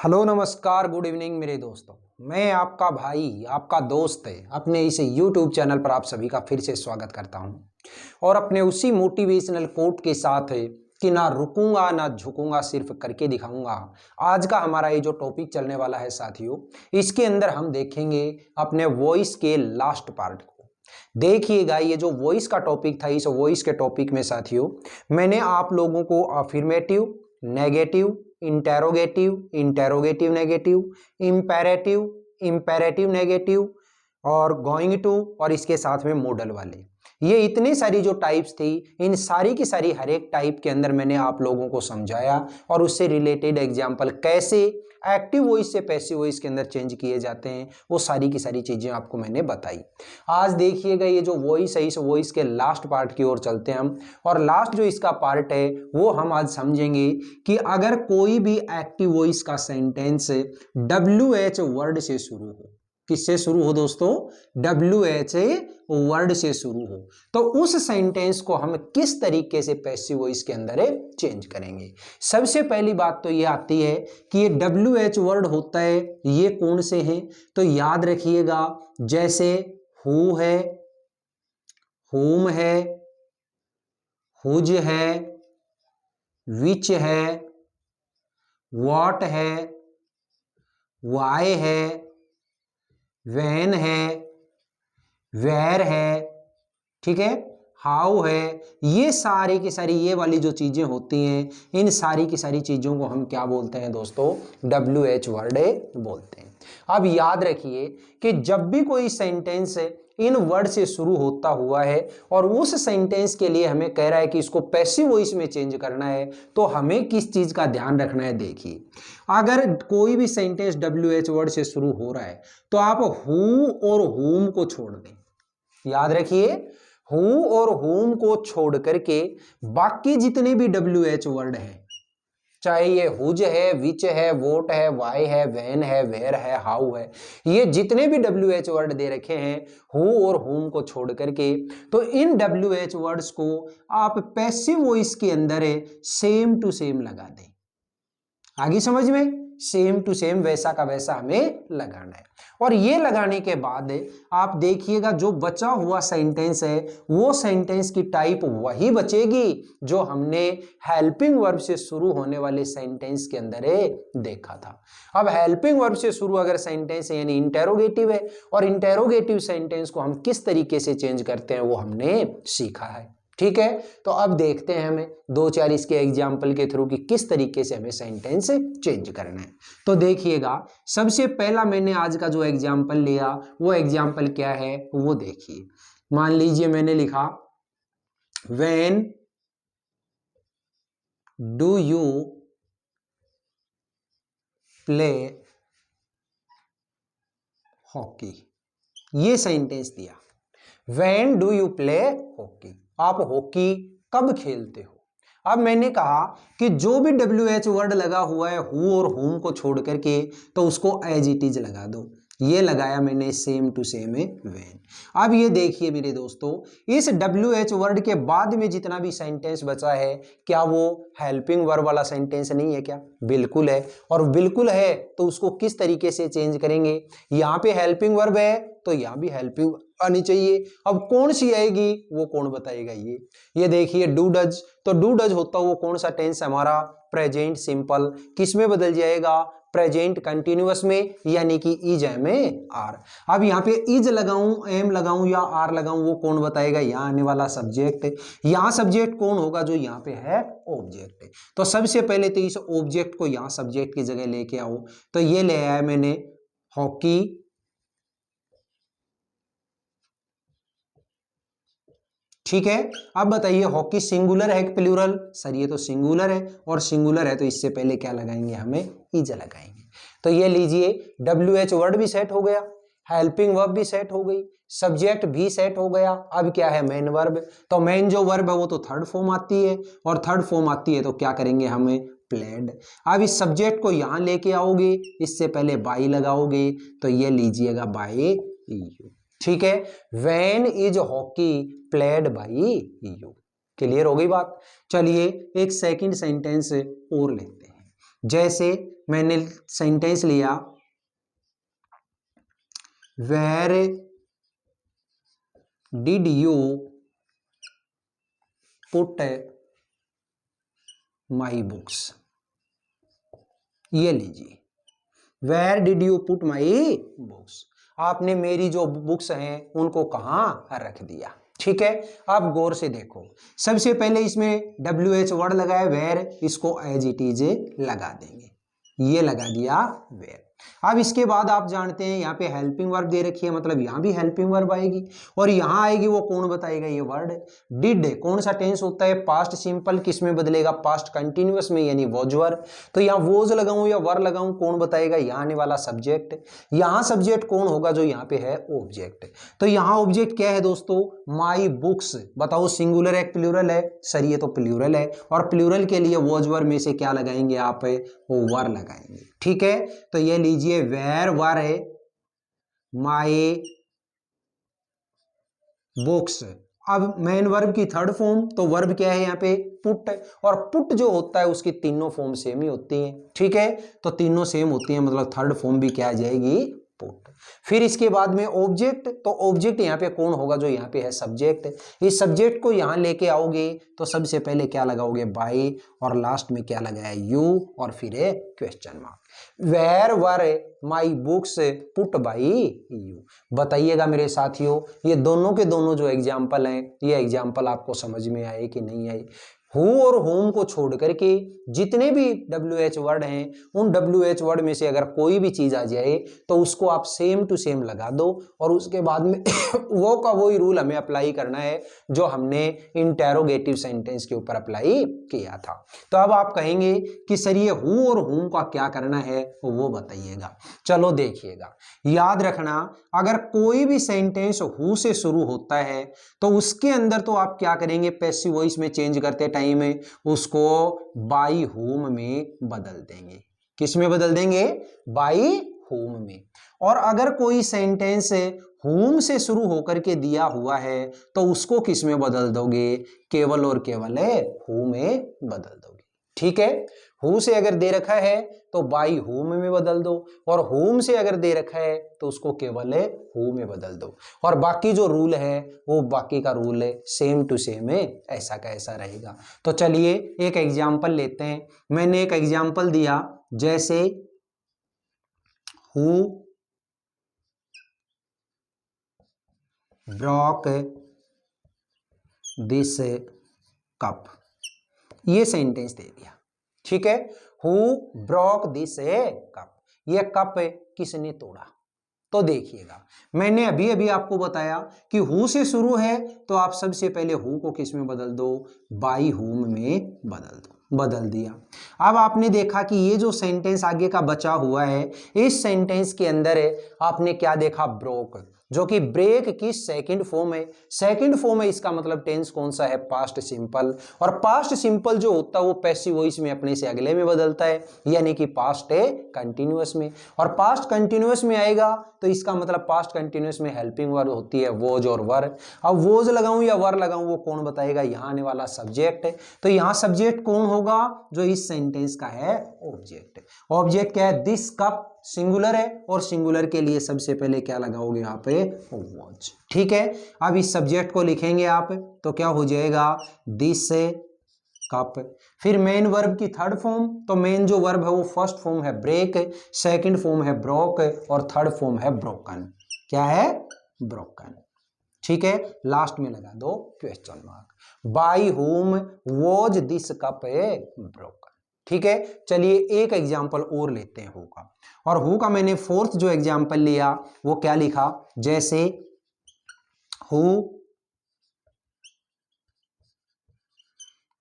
Hello नमस्कार good evening मेरे दोस्तों। मैं आपका भाई आपका दोस्त है अपने इस यूट्यूब चैनल पर आप सभी का फिर से स्वागत करता हूं और अपने उसी मोटिवेशनल कोट के साथ है कि ना रुकूंगा ना झुकूंगा, सिर्फ करके दिखाऊंगा। आज का हमारा ये जो टॉपिक चलने वाला है साथियों, इसके अंदर हम देखेंगे अपने वॉइस के लास्ट पार्ट को। देखिएगा, ये जो वॉइस का टॉपिक था, इस वॉइस के टॉपिक में साथियों मैंने आप लोगों को affirmative, negative, interrogative, interrogative negative, imperative, imperative negative और गोइंग टू और इसके साथ में मॉडल वाले, ये इतनी सारी जो टाइप्स थी, इन सारी की सारी हर एक टाइप के अंदर मैंने आप लोगों को समझाया और उससे रिलेटेड एग्जांपल कैसे एक्टिव वॉइस से पैसिव वॉइस के अंदर चेंज किए जाते हैं, वो सारी की सारी चीजें आपको मैंने बताई। आज देखिएगा, ये जो वॉइस है, इस वॉइस के लास्ट पार्ट की ओर चलते हैं हम। और लास्ट जो इसका पार्ट है वो हम आज समझेंगे कि अगर कोई भी एक्टिव वॉइस का सेंटेंस WH वर्ड से शुरू हो, किससे शुरू हो दोस्तों? WH वर्ड से शुरू हो, तो उस सेंटेंस को हम किस तरीके से पैसिव वॉइस के अंदर चेंज करेंगे। सबसे पहली बात तो ये आती है कि ये WH वर्ड होता है, ये कौन से हैं? तो याद रखिएगा, जैसे हु है, होम है, हुज है, विच है, व्हाट है, वाई है, वैन है, वेयर है, ठीक है, हाउ है। ये सारी की सारी ये वाली जो चीजें होती हैं, इन सारी की सारी चीजों को हम क्या बोलते हैं दोस्तों? WH वर्ड बोलते हैं। अब याद रखिए कि जब भी कोई सेंटेंस इन वर्ड से शुरू होता हुआ है और उस सेंटेंस के लिए हमें कह रहा है कि इसको पैसिव वॉइस में चेंज करना है, तो हमें किस चीज का ध्यान रखना है। देखिए, अगर कोई भी सेंटेंस WH वर्ड से शुरू हो रहा है तो आप हु और होम को छोड़ दें। याद रखिए, हु और होम को छोड़ करके बाकी जितने भी WH वर्ड हैं, चाहे ये हुज है, विच है, वोट है, वाई है, वैन है, वेयर है, हाउ है, ये जितने भी WH वर्ड दे रखे हैं हु और होम को छोड़ करके, तो इन WH वर्ड्स को आप पैसिव वॉइस के अंदर सेम टू सेम लगा दें। आगे समझ में? सेम टू सेम, वैसा का वैसा हमें लगाना है। और ये लगाने के बाद आप देखिएगा, जो बचा हुआ सेंटेंस है वो सेंटेंस की टाइप वही बचेगी जो हमने हेल्पिंग वर्ब से शुरू होने वाले सेंटेंस के अंदर देखा था। अब हेल्पिंग वर्ब से शुरू अगर सेंटेंस है यानी इंटेरोगेटिव है, और इंटेरोगेटिव सेंटेंस को हम किस तरीके से चेंज करते हैं वो हमने सीखा है। ठीक है, तो अब देखते हैं हमें दो चार इसके एग्जाम्पल के थ्रू कि किस तरीके से हमें सेंटेंस चेंज करना है। तो देखिएगा, सबसे पहला मैंने आज का जो एग्जाम्पल लिया वो एग्जाम्पल क्या है वो देखिए। मान लीजिए मैंने लिखा, when do you play hockey, ये सेंटेंस दिया। When do you play hockey, आप हॉकी कब खेलते हो? अब मैंने कहा कि जो भी WH वर्ड लगा हुआ है हु और होम को छोड़ करके, तो उसको एज इट इज लगा दो। ये लगाया मैंने सेम टू सेम है व्हेन। अब ये देखिए मेरे दोस्तों, इस WH वर्ड के बाद में जितना भी सेंटेंस बचा है, क्या वो हेल्पिंग वर्ब वाला सेंटेंस नहीं है क्या? बिल्कुल है। और बिल्कुल है तो उसको किस तरीके से चेंज करेंगे? यहाँ पे हेल्पिंग वर्ब है तो यहाँ भी हेल्पिंग आनी चाहिए। अब कौन सी आएगी वो कौन बताएगा? ये देखिए, डू डज, तो डू डज होता वो कौन सा टेंस हमारा? Present simple. किस में बदल जाएगा? प्रेजेंट कंटिन्यूअस में, यानी कि इज में आर। अब यहाँ पे इज लगाऊं, एम लगाऊं या आर लगाऊं, वो कौन बताएगा? यहाँ आने वाला सब्जेक्ट। यहाँ सब्जेक्ट कौन होगा? जो यहाँ पे है ऑब्जेक्ट। तो सबसे पहले तो इस ऑब्जेक्ट को यहाँ सब्जेक्ट की जगह लेके आओ, तो ये ले आया मैंने हॉकी। ठीक है, अब बताइए हॉकी सिंगुलर है कि प्लूरल? सर ये तो सिंगुलर है, और सिंगुलर है तो इससे पहले क्या लगाएंगे? हमें इज लगाएंगे। तो ये लीजिए, WH वर्ड भी सेट हो गया, हेल्पिंग वर्ब भी सेट हो गई, सब्जेक्ट भी सेट हो गया। अब क्या है? Main verb. तो मेन जो वर्ब है वो तो थर्ड फॉर्म आती है, और थर्ड फॉर्म आती है तो क्या करेंगे? हमें प्लेड। अब इस सब्जेक्ट को यहां लेके आओगे, इससे पहले बाई लगाओगे, तो ये लीजिएगा बाय यू। ठीक है, when is hockey played by you. क्लियर हो गई बात? चलिए एक सेकंड सेंटेंस और लेते हैं। जैसे मैंने सेंटेंस लिया, where did you put my books. ये लीजिए, where did you put my books, आपने मेरी जो बुक्स हैं उनको कहाँ रख दिया। ठीक है, अब गौर से देखो, सबसे पहले इसमें WH वर्ड लगाया वेयर, इसको एज इट इज लगा देंगे, ये लगा दिया वेयर। अब इसके बाद आप जानते हैं यहाँ पे हेल्पिंग वर्ब दे रखी है, मतलब यहाँ भी हेल्पिंग वर्ब आएगी, और यहाँ आएगी वो कौन बताएगा, ये वर्ड डिड। कौन सा टेंस होता है, पास्ट सिंपल, किस में बदलेगा, पास्ट कंटिन्यूअस में, यानी वॉज वर। तो यहाँ वॉज लगाऊं या वर लगाऊं, कौन बताएगा, यहाँ आने वाला सब्जेक्ट। यहाँ सब्जेक्ट कौन होगा, जो यहाँ पे है ऑब्जेक्ट। तो यहाँ ऑब्जेक्ट क्या है दोस्तों, माई बुक्स। बताओ सिंगुलर है प्लूरल है, सर ये तो प्लूरल है, और प्लूरल के लिए वॉज वर में से क्या लगाएंगे आप, वो वर लगाएंगे। ठीक है, तो ये लीजिए वेयर वर है माई बुक्स। अब मेन वर्ब की थर्ड फॉर्म, तो वर्ब क्या है यहाँ पे, पुट, और पुट जो होता है उसकी तीनों फॉर्म सेम ही होती हैं। ठीक है, तो तीनों सेम होती हैं, मतलब थर्ड फॉर्म भी क्या आ जाएगी, पुट। फिर इसके बाद में ऑब्जेक्ट, तो ऑब्जेक्ट यहाँ पे कौन होगा, जो यहाँ पे है सब्जेक्ट। इस सब्जेक्ट को यहाँ लेके आओगे तो सबसे पहले क्या लगाओगे, बाई, और लास्ट में क्या लगाया, यू, और फिर है question mark. Where were my books put by you. बताइएगा मेरे साथियों, ये दोनों के दोनों जो एग्जाम्पल हैं, ये एग्जाम्पल आपको समझ में आए कि नहीं आए। हु और होम को छोड़ करके जितने भी WH वर्ड हैं, उन WH वर्ड में से अगर कोई भी चीज आ जाए तो उसको आप सेम टू सेम लगा दो, और उसके बाद में वो का वही रूल हमें अप्लाई करना है जो हमने इंटेरोगेटिव सेंटेंस के ऊपर अप्लाई किया था। तो अब आप कहेंगे कि सर ये हु और होम का क्या करना है, वो बताइएगा। चलो देखिएगा, याद रखना, अगर कोई भी सेंटेंस हु से शुरू होता है तो उसके अंदर तो आप क्या करेंगे, पैसिव वॉइस में चेंज करते टाइम में उसको बाई होम में बदल देंगे। किस में बदल देंगे, बाई होम में। और अगर कोई सेंटेंस होम से शुरू होकर के दिया हुआ है तो उसको किस में बदल दोगे, केवल और केवल हु में बदल दोगे। ठीक है, हु से अगर दे रखा है तो बाई होम में बदल दो, और होम से अगर दे रखा है तो उसको केवल हु में बदल दो, और बाकी जो रूल है वो बाकी का रूल है सेम टू सेम है, ऐसा का ऐसा रहेगा। तो चलिए एक एग्जाम्पल लेते हैं। मैंने एक एग्जाम्पल दिया, जैसे हु ब्रॉक दिस कप, ये सेंटेंस दे दिया। ठीक है, हु ब्रॉक दिस कप, ये कप किसने तोड़ा। तो देखिएगा, मैंने अभी अभी आपको बताया कि हु से शुरू है तो आप सबसे पहले हु को किस में बदल दो, बाई होम में बदल दो, बदल दिया। अब आपने देखा कि ये जो सेंटेंस आगे का बचा हुआ है, इस सेंटेंस के अंदर आपने क्या देखा, ब्रोक, जो कि ब्रेक की सेकंड फॉर्म है। सेकंड फॉर्म है, इसका मतलब टेंस कौन सा है, पास्ट सिंपल। और पास्ट सिंपल जो होता है वो पैसिव वॉइस में अपने से अगले में बदलता है, यानी कि पास्ट है कंटिन्यूअस में। और पास्ट कंटिन्यूअस में आएगा तो इसका मतलब पास्ट कंटिन्यूअस में हेल्पिंग वर्ब होती है वोज और वर। अब वोज लगाऊं या वर लगाऊं, वो कौन बताएगा, यहाँ आने वाला सब्जेक्ट है। तो यहाँ सब्जेक्ट कौन होगा, जो इस सेंटेंस का है ऑब्जेक्ट। ऑब्जेक्ट क्या है, दिस कप सिंगुलर है, और सिंगुलर के लिए सबसे पहले क्या लगाओगे यहाँ पे, वॉच। ठीक है, अब इस सब्जेक्ट को लिखेंगे आप तो क्या हो जाएगा, दिस कप। फिर मेन वर्ब की थर्ड फॉर्म, तो मेन जो वर्ब है वो फर्स्ट फॉर्म है ब्रेक, सेकंड फॉर्म है ब्रोक, और थर्ड फॉर्म है ब्रोकन। क्या है, ब्रोकन। ठीक है, लास्ट में लगा दो question mark. By home was this cup broken. ठीक है, चलिए एक एग्जाम्पल और लेते हैं हु का। और हु का मैंने फोर्थ जो एग्जाम्पल लिया वो क्या लिखा, जैसे हु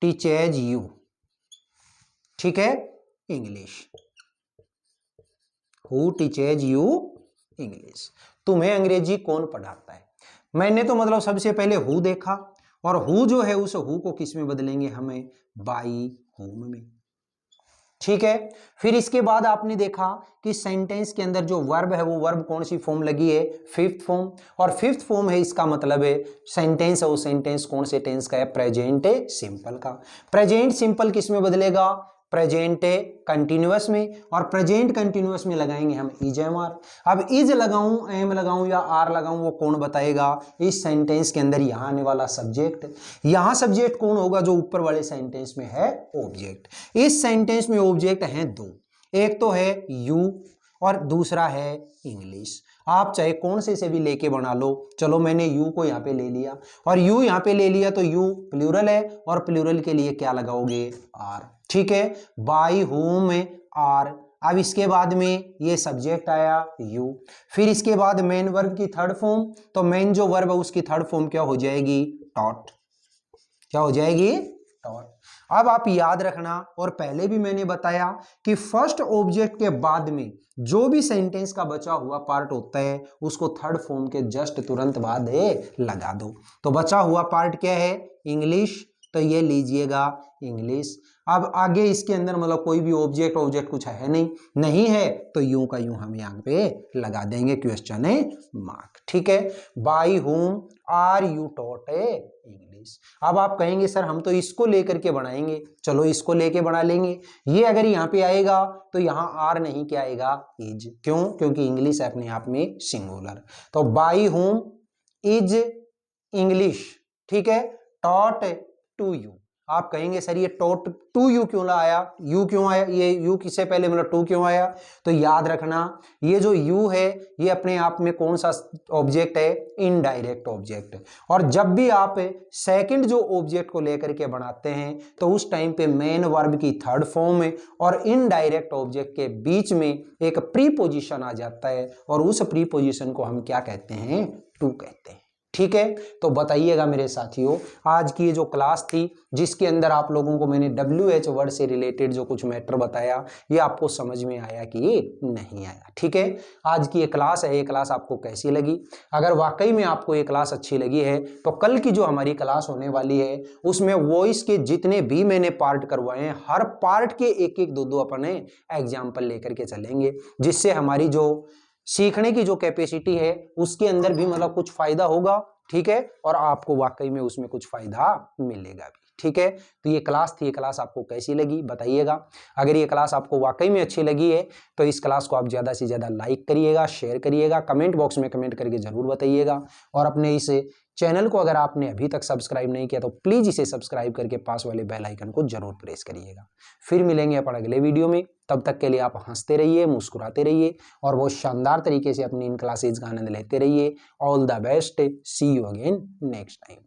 टीचेज यू। ठीक है, English, who teaches you English, तुम्हें अंग्रेजी कौन पढ़ाता है। मैंने तो मतलब सबसे पहले हु देखा, और हु जो है उस हु को किस में बदलेंगे, हमें बाई होम में। ठीक है, फिर इसके बाद आपने देखा कि सेंटेंस के अंदर जो वर्ब है वो वर्ब कौन सी फॉर्म लगी है, फिफ्थ फॉर्म। और फिफ्थ फॉर्म है, इसका मतलब है सेंटेंस है वो सेंटेंस कौन से टेंस का है, प्रेजेंट सिंपल का। प्रेजेंट सिंपल किस में बदलेगा, प्रेजेंट कंटिन्यूअस में, और प्रेजेंट कंटिन्यूअस में लगाएंगे हम इज एम आर। अब इज लगाऊं, एम लगाऊं या आर लगाऊं, वो कौन बताएगा? इस सेंटेंस के अंदर यहां आने वाला सब्जेक्ट। यहां सब्जेक्ट कौन होगा? जो ऊपर वाले सेंटेंस में है ऑब्जेक्ट। इस सेंटेंस में ऑब्जेक्ट हैं दो, एक तो है यू और दूसरा है इंग्लिश। आप चाहे कौन से भी लेके बना लो। चलो मैंने यू को यहाँ पे ले लिया, और यू यहाँ पे ले लिया तो यू प्लूरल है, और प्लूरल के लिए क्या लगाओगे? आर। ठीक है, बाई होम आर। अब इसके बाद में ये सब्जेक्ट आया यू, फिर इसके बाद मेन वर्ब की थर्ड फॉर्म, तो मेन जो वर्ब है उसकी थर्ड फॉर्म क्या हो जाएगी? टॉट। क्या हो जाएगी? टॉट। अब आप याद रखना, और पहले भी मैंने बताया कि फर्स्ट ऑब्जेक्ट के बाद में जो भी सेंटेंस का बचा हुआ पार्ट होता है उसको थर्ड फॉर्म के जस्ट तुरंत बाद लगा दो। तो बचा हुआ पार्ट क्या है? इंग्लिश, तो ये लीजिएगा इंग्लिश। अब आगे इसके अंदर मतलब कोई भी ऑब्जेक्ट कुछ है नहीं है, तो यूं का यूं हम यहाँ पे लगा देंगे क्वेश्चन मार्क। ठीक है, by whom are you taught English. अब आप कहेंगे सर हम तो इसको लेकर के बनाएंगे, चलो इसको लेके बना लेंगे। ये अगर यहाँ पे आएगा तो यहाँ आर नहीं, क्या आएगा? इज। क्यों? क्योंकि इंग्लिश अपने आप में सिंगुलर। तो बाय होम इज इंग्लिश, ठीक है, टॉट टू यू। आप कहेंगे सर ये टॉट टू यू क्यों आया? यू क्यों आया? ये यू किससे पहले मतलब टू क्यों आया? तो याद रखना, ये जो यू है ये अपने आप में कौन सा ऑब्जेक्ट है? Indirect object. और जब भी आप सेकंड जो ऑब्जेक्ट को लेकर के बनाते हैं तो उस टाइम पे मेन वर्ब की थर्ड फॉर्म है और इनडायरेक्ट ऑब्जेक्ट के बीच में एक प्रीपोजिशन आ जाता है, और उस प्रीपोजिशन को हम क्या कहते हैं? टू कहते हैं। ठीक है, तो बताइएगा मेरे साथियों, आज की ये जो क्लास थी जिसके अंदर आप लोगों को मैंने WH वर्ड से रिलेटेड जो कुछ मैटर बताया, ये आपको समझ में आया कि नहीं आया? ठीक है, आज की ये क्लास है, ये क्लास आपको कैसी लगी? अगर वाकई में आपको ये क्लास अच्छी लगी है तो कल की जो हमारी क्लास होने वाली है उसमें वॉइस के जितने भी मैंने पार्ट करवाए हैं, हर पार्ट के एक एक दो अपने एग्जाम्पल लेकर के चलेंगे, जिससे हमारी जो सीखने की जो कैपेसिटी है उसके अंदर भी मतलब कुछ फायदा होगा। ठीक है, और आपको वाकई में उसमें कुछ फायदा मिलेगा भी। ठीक है, तो ये क्लास थी, ये क्लास आपको कैसी लगी बताइएगा। अगर ये क्लास आपको वाकई में अच्छी लगी है तो इस क्लास को आप ज़्यादा से ज़्यादा लाइक करिएगा, शेयर करिएगा, कमेंट बॉक्स में कमेंट करके ज़रूर बताइएगा, और अपने इस चैनल को अगर आपने अभी तक सब्सक्राइब नहीं किया तो प्लीज़ इसे सब्सक्राइब करके पास वाले बेल आइकन को जरूर प्रेस करिएगा। फिर मिलेंगे अपन अगले वीडियो में, तब तक के लिए आप हंसते रहिए, मुस्कुराते रहिए, और बहुत शानदार तरीके से अपनी इन क्लासेज का आनंद लेते रहिए। All the best, see you again next time.